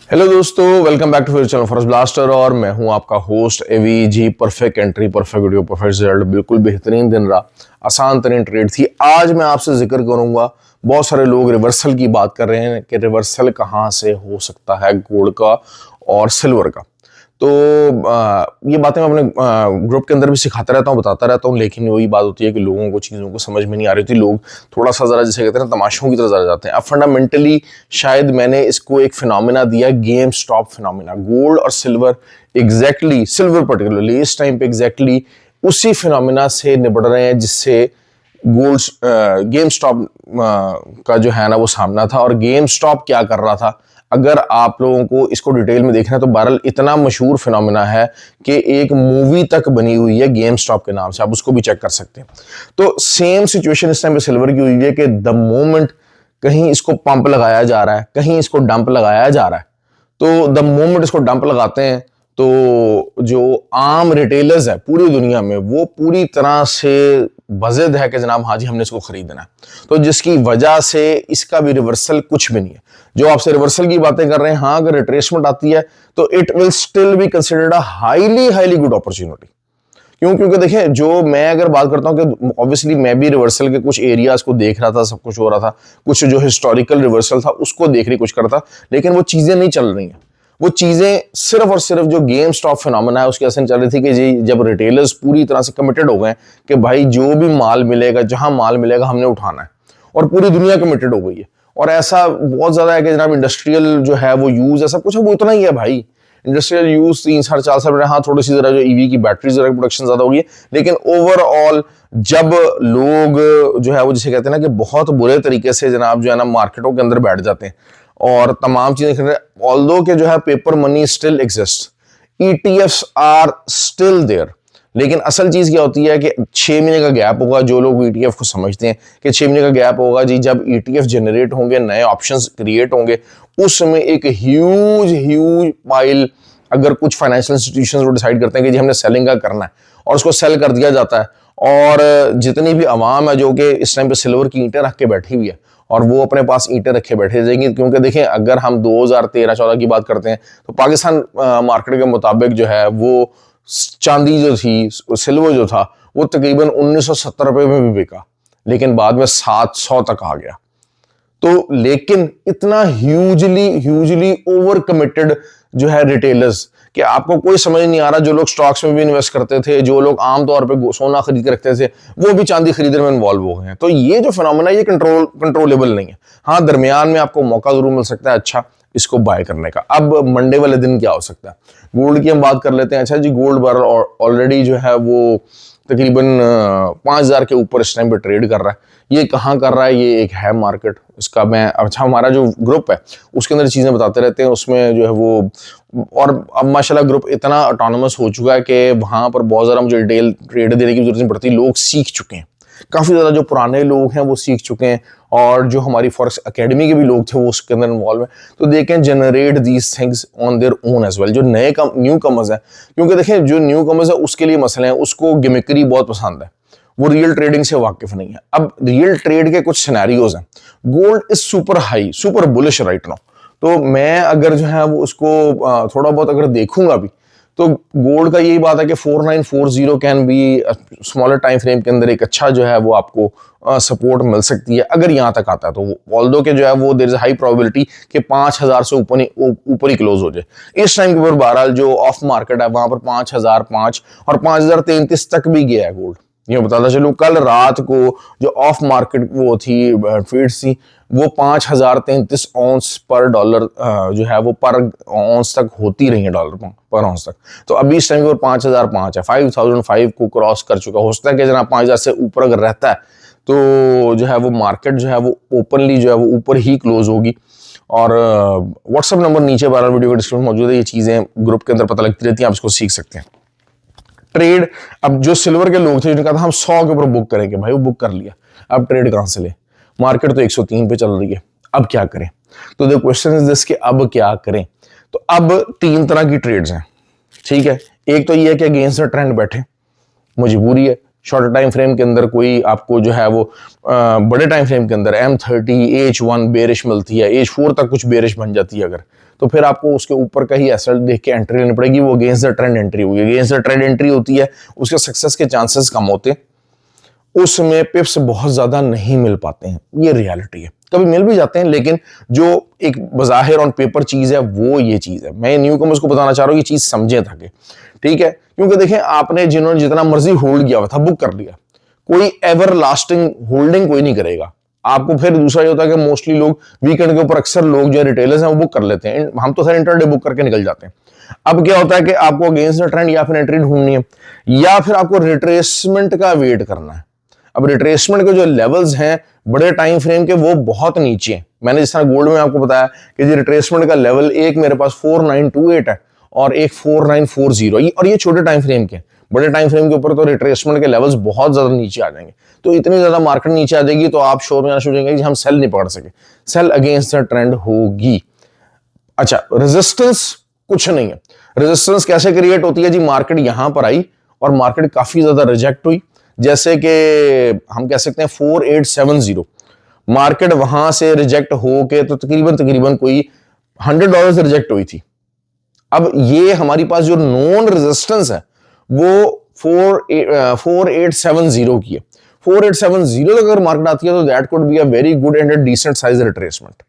Hello दोस्तों, welcome back to फिर channel forest blaster. और मैं हूं आपका host AV ji. Perfect entry, perfect video, perfect result, बिल्कुल बेहतरीन दिन रहा, आसान तरीन ट्रेड थी। आज मैं आपसे जिक्र करूंगा, बहुत सारे लोग रिवर्सल की बात कर रहे हैं कि रिवर्सल कहां से हो सकता है गोल्ड का और सिल्वर का। तो ये बातें मैं अपने ग्रुप के अंदर भी सिखाता रहता हूँ, बताता रहता हूँ, लेकिन वही बात होती है कि लोगों को चीज़ों को समझ में नहीं आ रही थी। लोग थोड़ा सा ज़रा जैसे कहते हैं ना, तमाशों की तरह ज़रा जाते हैं। अब फंडामेंटली शायद मैंने इसको एक फिनोमिना दिया, गेम स्टॉप फिनोमिना। गोल्ड और सिल्वर एग्जैक्टली, सिल्वर पर्टिकुलरली इस टाइम पे एग्जैक्टली उसी फिनोमिना से निपट रहे हैं जिससे गोल्ड गेम स्टॉप का जो है ना वो सामना था। और गेम स्टॉप क्या कर रहा था, अगर आप लोगों को इसको डिटेल में देखना है तो बहरहाल इतना मशहूर फिनोमिना है कि एक मूवी तक बनी हुई है गेम स्टॉप के नाम से, आप उसको भी चेक कर सकते हैं। तो सेम सिचुएशन इस टाइम पे सिल्वर की हुई है कि द मोमेंट कहीं इसको पंप लगाया जा रहा है, कहीं इसको डंप लगाया जा रहा है, तो द मोमेंट इसको डंप लगाते हैं तो जो आम रिटेलर्स है पूरी दुनिया में वो पूरी तरह से बज़िद है कि जनाब हाँ जी हमने इसको खरीदना है। तो जिसकी वजह से इसका भी रिवर्सल कुछ भी नहीं है। जो आपसे रिवर्सल की बातें कर रहे हैं, हाँ अगर रिट्रेसमेंट आती है तो it will still be considered a highly highly good opportunity. क्यों? क्योंकि देखें, जो मैं अगर बात करता हूं कि ऑब्वियसली मैं भी रिवर्सल के कुछ एरियाज को देख रहा था, सब कुछ हो रहा था, कुछ जो हिस्टोरिकल रिवर्सल था उसको देख रही कुछ करता, लेकिन वो चीजें नहीं चल रही हैं। वो चीजें सिर्फ और सिर्फ जो गेम स्टॉप फिनोमेना है उसकी असर चल रही थी कि जी जब रिटेलर्स पूरी तरह से कमिटेड हो गए कि भाई जो भी माल मिलेगा, जहां माल मिलेगा हमने उठाना है, और पूरी दुनिया कमिटेड हो गई है। और ऐसा बहुत ज्यादा है कि जनाब इंडस्ट्रियल जो है वो यूज है, सब कुछ है वो उतना ही है भाई। इंडस्ट्रियल यूज 3 साढ़े 4 साल, हाँ थोड़ी सी जरा जो ईवी की बैटरी जरा प्रोडक्शन ज्यादा होगी, लेकिन ओवरऑल जब लोग जो है वो जिसे कहते हैं ना कि बहुत बुरे तरीके से जनाब जो है ना मार्केटों के अंदर बैठ जाते हैं और तमाम चीजें कर रहे हैं, ऑल्दो के जो है paper money still exist, ETFs are still there. लेकिन असल चीज क्या होती है कि 6 महीने का गैप होगा। जो लोग ईटीएफ को समझते हैं कि 6 महीने का गैप होगा जी, जब ईटीएफ जनरेट होंगे, नए ऑप्शंस क्रिएट होंगे, उस समय एक ह्यूज ह्यूज पाइल, अगर कुछ फाइनेंशियल इंस्टीट्यूशंस वो डिसाइड करते हैं कि जी हमने सेलिंग का करना है और उसको सेल कर दिया जाता है, और जितनी भी आवाम है जो कि इस टाइम पे सिल्वर की ईंटें रख के बैठी हुई है और वो अपने पास ईंटें रखे बैठे जाएंगी। क्योंकि देखें, अगर हम 2013-14 की बात करते हैं तो पाकिस्तान मार्केट के मुताबिक जो है वो चांदी जो थी, सिल्वर जो था, वो तकरीबन 1970 रुपए में भी बिका, लेकिन बाद में 700 तक आ गया। तो लेकिन इतना ह्यूजली ह्यूजली ओवर कमिटेड जो है रिटेलर्स कि आपको कोई समझ नहीं आ रहा। जो लोग स्टॉक्स में भी इन्वेस्ट करते थे, जो लोग आमतौर पे सोना खरीद के रखते थे, वो भी चांदी खरीदने में इन्वॉल्व हो गए हैं। तो ये जो फिनोमेना ये कंट्रोलेबल नहीं है। हाँ, दरमियान में आपको मौका जरूर मिल सकता है अच्छा इसको बाय करने का। अब मंडे वाले दिन क्या हो सकता है, गोल्ड की हम बात कर लेते हैं। अच्छा जी, गोल्ड बार ऑलरेडी जो है वो तकरीबन 5,000 के ऊपर इस टाइम पे ट्रेड कर रहा है। ये कहाँ कर रहा है, ये एक है मार्केट, इसका मैं अच्छा हमारा जो ग्रुप है उसके अंदर चीज़ें बताते रहते हैं, उसमें जो है वो, और अब माशाल्लाह ग्रुप इतना ऑटोनोमस हो चुका है कि वहाँ पर बहुत ज़्यादा मुझे डिटेल ट्रेड देने की जरूरत नहीं पड़ती। लोग सीख चुके हैं, काफ़ी ज़्यादा जो पुराने लोग हैं वो सीख चुके हैं, और जो हमारी फॉरेक्स एकेडमी के भी लोग थे वो उसके अंदर इन्वॉल्व हैं। तो they can generate these things on their own as well. जो नए न्यू कमर्स हैं, क्योंकि देखें जो न्यू कमर्स है उसके लिए मसले हैं, उसको गिमिकरी बहुत पसंद है, वो रियल ट्रेडिंग से वाकिफ नहीं है। अब रियल ट्रेड के कुछ सिनेरियोज हैं। Gold is super high, super bullish right now. तो मैं अगर जो है वो उसको थोड़ा बहुत अगर देखूंगा भी, तो गोल्ड का यही बात है कि 4940 can be smaller time frame के अंदर एक अच्छा जो है वो आपको सपोर्ट मिल सकती है अगर यहां तक आता है। तो ऑल्दो के जो है वो देयर इज हाई प्रोबेबिलिटी कि 5,000 से ऊपर ही क्लोज हो जाए। इस टाइम के ऊपर बहरहाल जो ऑफ मार्केट है वहां पर 5,005 और 5,033 तक भी गया है गोल्ड। ये बताता चलूं, कल रात को जो ऑफ मार्केट वो थी फीड्स थी, वो 5,033 ऑन्स पर डॉलर जो है वो पर ऑन्स तक होती रही है, डॉलर पर ऑन्स तक। तो अभी इस टाइम के ऊपर 5,005 है, 5,005 को क्रॉस कर चुका। हो सकता है कि जनाब 5,000 से ऊपर अगर रहता है तो जो है वो मार्केट जो है वो ओपनली जो है वो ऊपर ही क्लोज होगी। और व्हाट्सएप नंबर नीचे 12 वीडियो के डिस्क्रिप्शन मौजूद है। ये चीजें ग्रुप के अंदर पता लगती रहती हैं, आप इसको सीख सकते हैं। ट्रेड, अब जो सिल्वर के लोग थे जिन्होंने कहा था हम 100 के ऊपर बुक करेंगे, भाई वो बुक कर लिया। अब ट्रेड कहां से ले, मार्केट तो 103 पे चल रही है, अब क्या करें? तो द क्वेश्चन इज दिस कि अब क्या करें। तो अब 3 तरह की ट्रेड्स हैं, ठीक है। एक तो ये है कि अगेंस्ट द ट्रेंड बैठे, मजबूरी है, शॉर्टर टाइम फ्रेम के अंदर कोई आपको जो है वो बड़े टाइम फ्रेम के अंदर M30 H1 बेरिश मिलती है, H4 तक कुछ बेरिश बन जाती है अगर, तो फिर आपको उसके ऊपर का ही एसेट देख के एंट्री लेनी पड़ेगी। वो अगेंस्ट द ट्रेंड एंट्री होगी, अगेंस्ट द ट्रेंड एंट्री होती है, उसके सक्सेस के चांसेस कम होते हैं, उसमें पिप्स बहुत ज्यादा नहीं मिल पाते हैं, ये रियलिटी है। कभी मिल भी जाते हैं, लेकिन जो एक बज़ाहिर ऑन पेपर चीज है वो ये चीज है। मैं न्यू कमर्स को बताना चाह रहा हूँ ये चीज समझे ताकि, ठीक है, क्योंकि देखें आपने जिन्होंने जितना मर्जी होल्ड किया हुआ था, बुक कर लिया, कोई एवर लास्टिंग होल्डिंग कोई नहीं करेगा आपको। फिर दूसरा ये होता है कि मोस्टली लोग वीकेंड के ऊपर अक्सर लोग जो रिटेलर्स हैं वो बुक कर लेते हैं, हम तो सर इंटरडे बुक करके निकल जाते हैं। अब क्या होता है कि आपको अगेंस्ट द ट्रेंड या फिर एंट्री ढूंढनी है या फिर आपको रिट्रेसमेंट का वेट करना है। अब रिट्रेसमेंट के जो लेवल्स हैं बड़े टाइम फ्रेम के वो बहुत नीचे हैं। मैंने जिस तरह गोल्ड में आपको बताया कि जी रिट्रेसमेंट का लेवल एक मेरे पास 4928 है और एक 4940, और ये छोटे टाइम फ्रेम के। बड़े टाइम फ्रेम के ऊपर तो रिट्रेसमेंट के लेवल्स बहुत ज्यादा नीचे आ जाएंगे, तो इतनी ज्यादा मार्केट नीचे आ जाएगी तो आप शोर में आना शुरू हो जाएंगे कि हम सेल नहीं पकड़ सके, सेल अगेंस्ट द ट्रेंड होगी। अच्छा, रेजिस्टेंस कुछ नहीं है। रेजिस्टेंस कैसे क्रिएट होती है जी, मार्केट यहां पर आई और मार्केट काफी ज्यादा रिजेक्ट हुई, जैसे कि हम कह सकते हैं 4870 मार्केट वहां से रिजेक्ट होके तो तकरीबन कोई $100 से रिजेक्ट हुई थी। अब ये हमारी पास जो नॉन रेजिस्टेंस है वो 4870 की है। 4870 तक अगर मार्केट आती है तो that could be a very good and decent size retracement.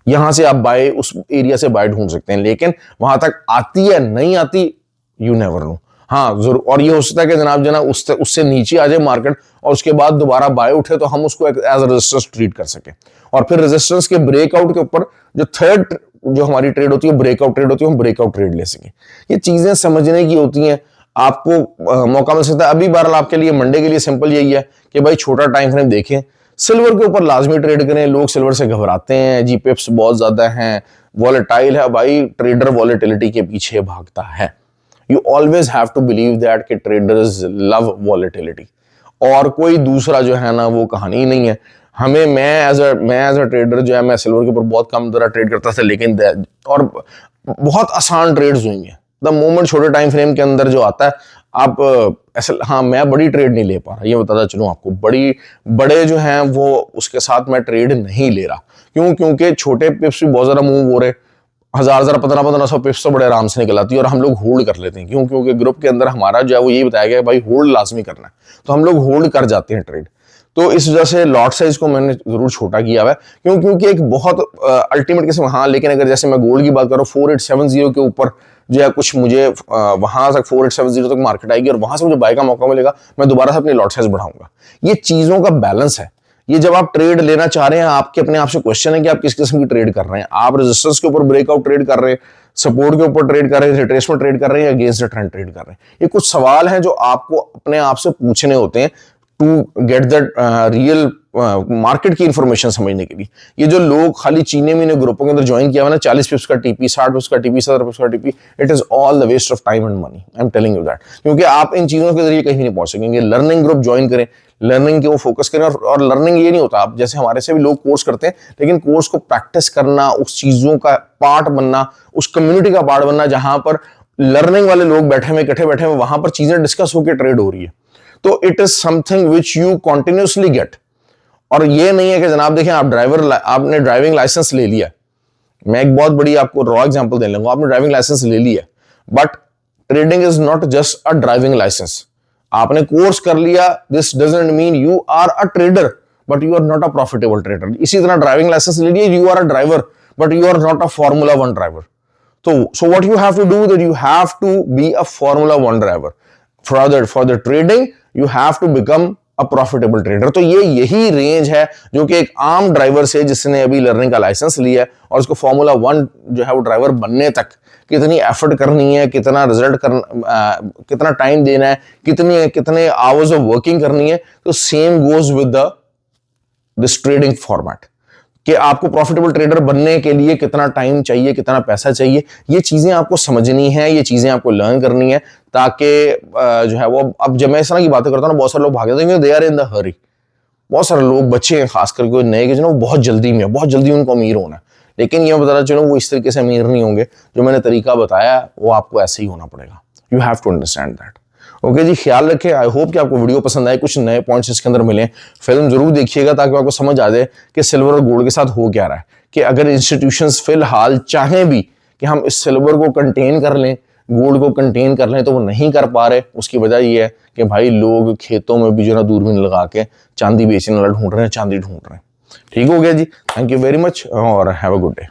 यहां से आप बाय उस एरिया से बाय ढूंढ सकते हैं, लेकिन वहां तक आती है नहीं आती यू नेवर नो। हाँ जरूर, और ये हो सकता है कि जनाब उससे नीचे आ जाए मार्केट और उसके बाद दोबारा बाय उठे तो हम उसको एज रेजिस्टेंस ट्रीट कर सके, और फिर रेजिस्टेंस के ब्रेकआउट के ऊपर जो थर्ड जो हमारी ट्रेड होती है ब्रेकआउट ट्रेड होती है, हम ब्रेकआउट ट्रेड ले सके। ये चीजें समझने की होती हैं, आपको मौका मिल सकता है। अभी बहरहाल आपके लिए मंडे के लिए सिंपल यही है कि भाई छोटा टाइम फ्रेम देखें, सिल्वर के ऊपर लाजमी ट्रेड करें। लोग सिल्वर से घबराते हैं जी, पिप्स बहुत ज्यादा हैं, वॉलेटाइल है, भाई ट्रेडर वॉलेटिलिटी के पीछे भागता है। You always have to believe that कि traders love volatility, और कोई दूसरा जो है ना वो कहानी ही नहीं है। हमें मैं एज अ ट्रेडर जो है, मैं सिल्वर के ऊपर बहुत कम तरह ट्रेड करता था, लेकिन और बहुत आसान ट्रेड्स हुई हैं। द मोमेंट छोटे टाइम फ्रेम के अंदर जो आता है आप ऐसे, हाँ मैं बड़ी ट्रेड नहीं ले पा रहा, ये बताता चलूं आपको, बड़े जो हैं वो उसके साथ मैं ट्रेड नहीं ले रहा। क्यों? क्योंकि छोटे पिप्स भी बहुत ज्यादा मूव हो रहे, 1500 पिप्स तो बड़े आराम से निकल आती है और हम लोग होल्ड कर लेते हैं। क्यों? क्योंकि ग्रुप के अंदर हमारा जो है वो यही बताया गया है भाई होल्ड लाजमी करना है, तो हम लोग होल्ड कर जाते हैं ट्रेड। तो इस वजह से लॉट साइज को मैंने जरूर छोटा किया हुआ है। क्यों? क्योंकि एक बहुत अल्टीमेट किस्म, हाँ लेकिन अगर जैसे मैं गोल्ड की बात करूँ 4870 के ऊपर जो है कुछ मुझे वहां तक 4870 तक मार्केट आएगी और वहां से मुझे बाय का मौका मिलेगा, मैं दोबारा से अपनी लॉट साइज बढ़ाऊंगा। ये चीजों का बैलेंस है। ये जब आप ट्रेड लेना चाह रहे हैं, आपके अपने आप से क्वेश्चन है कि आप किस किस्म की ट्रेड कर रहे हैं। आप रेजिस्टेंस के ऊपर ब्रेकआउट ट्रेड कर रहे हैं, सपोर्ट के ऊपर ट्रेड कर रहे हैं, रिट्रेसमेंट ट्रेड कर रहे हैं, या अगेंस्ट द ट्रेंड ट्रेड कर रहे हैं। ये कुछ सवाल हैं जो आपको अपने आप से पूछने होते हैं to get the real market की इंफॉर्मेशन समझने के लिए। ये जो लोग खाली चीने मीने ग्रुपों के अंदर ज्वाइन किया हुआ ना, 40 पिप्स का टीपी, 60 पिप्स का टीपी, 70 पिप्स का TP, it is all the waste of time and money. I am telling you that, क्योंकि आप इन चीजों के जरिए कहीं नहीं पहुंच सकेंगे। लर्निंग ग्रुप ज्वाइन करें, लर्निंग के वो फोकस करें, और लर्निंग ये नहीं होता, आप जैसे हमारे से भी लोग कोर्स करते हैं, लेकिन कोर्स को प्रैक्टिस करना, उस चीजों का पार्ट बनना, उस कम्युनिटी का पार्ट बनना जहां पर लर्निंग वाले लोग बैठे हुए, इकट्ठे बैठे हुए, वहां पर चीजें डिस्कस होकर ट्रेड हो रही है, तो it is something which you continuously get. और ये नहीं है कि जनाब देखें आपने ड्राइविंग लाइसेंस ले लिया, मैं एक बहुत बड़ी आपको रॉ एग्जांपल दे लूंगा, आपने ड्राइविंग लाइसेंस ले लिया, but trading is not just a driving licence. आपने कोर्स कर लिया, this doesn't mean you are a trader but you are not a profitable trader. इसी तरह ड्राइविंग लाइसेंस ले लिया, you are a driver but you are not a formula 1 driver. तो so what you have to do, that you have to be a formula 1 driver. For the trading you have to become a profitable trader. तो यही range है जो कि एक आम driver से, जिसने अभी लर्निंग का लाइसेंस लिया है और उसको फॉर्मूला 1 जो है वो ड्राइवर बनने तक कितनी एफर्ट करनी है, कितना रिजल्ट करना, कितना टाइम देना है, कितने आवर्स ऑफ वर्किंग करनी है। तो same goes with this trading format कि आपको प्रॉफिटेबल ट्रेडर बनने के लिए कितना टाइम चाहिए, कितना पैसा चाहिए, ये चीजें आपको समझनी है, ये चीजें आपको लर्न करनी है, ताकि जो है वो, अब जब मैं इस तरह की बातें करता हूँ ना, बहुत सारे लोग भाग जाते हैं, दे आर इन द हरी। बहुत सारे लोग, बच्चे हैं खास करके नए के, जो वो बहुत जल्दी में, बहुत जल्दी उनको अमीर होना है। लेकिन ये बताना चलो वो इस तरीके से अमीर नहीं होंगे। जो मैंने तरीका बताया वो आपको ऐसे ही होना पड़ेगा। You have to understand that. Okay जी, ख्याल रखें। आई होप कि आपको वीडियो पसंद आए, कुछ नए पॉइंट्स इसके अंदर मिले। फिल्म जरूर देखिएगा ताकि आपको समझ आ जाए कि सिल्वर और गोल्ड के साथ हो क्या रहा है, कि अगर इंस्टीट्यूशंस फिलहाल चाहें भी कि हम इस सिल्वर को कंटेन कर लें, गोल्ड को कंटेन कर लें, तो वो नहीं कर पा रहे। उसकी वजह ये है कि भाई लोग खेतों में भी जो ना दूरबीन लगा के चांदी बेचने वाला ढूंढ रहे हैं, चांदी ढूंढ रहे हैं। ठीक हो गया जी, थैंक यू वेरी मच और हैव अ गुड डे।